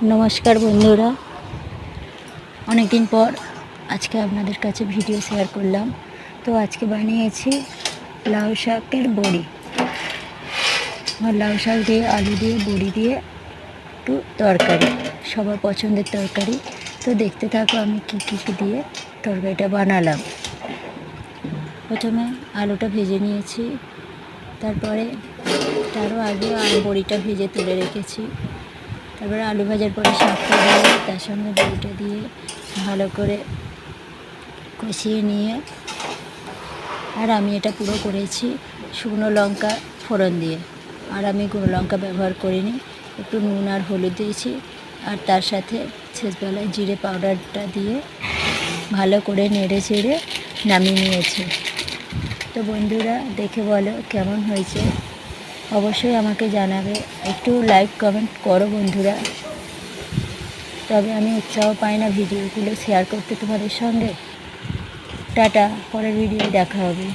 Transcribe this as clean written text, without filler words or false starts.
নমস্কার বন্ধুরা, অনেক দিন পর আজকে আপনাদের কাছে ভিডিও শেয়ার করলাম। তো আজকে বানিয়েছি লাউ শাকের বড়ি। লাউ শাক দিয়ে আলু দিয়ে বড়ি দিয়ে একটু তরকারি, সবার পছন্দের তরকারি। তো দেখতে থাকো আমি কী দিয়ে তরকারিটা বানালাম। প্রথমে আলুটা ভেজে নিয়েছি, তারপরে তারও আগে বড়িটা ভেজে তুলে রেখেছি। তারপরে আলু ভাজার পরে শাকটা দিয়ে তার সঙ্গে বড়িটা দিয়ে ভালো করে কষিয়ে নিয়ে, আর আমি এটা পুরো করেছি শুকনো লঙ্কা ফোড়ন দিয়ে। আর আমি গুঁড়ো লঙ্কা ব্যবহার করিনি, একটু নুন আর হলুদ দিয়েছি। আর তার সাথে শেষবেলায় জিরে পাউডারটা দিয়ে ভালো করে নেড়ে চেড়ে নামিয়ে নিয়েছি। তো বন্ধুরা দেখে বলো কেমন হয়েছে, অবশ্যই আমাকে জানাবে। একটু লাইক কমেন্ট করো বন্ধুরা, তবে আমি উৎসাহ পাই না ভিডিওগুলো শেয়ার করতে তোমাদের সঙ্গে। টাটা, পরের ভিডিও দেখা হবে।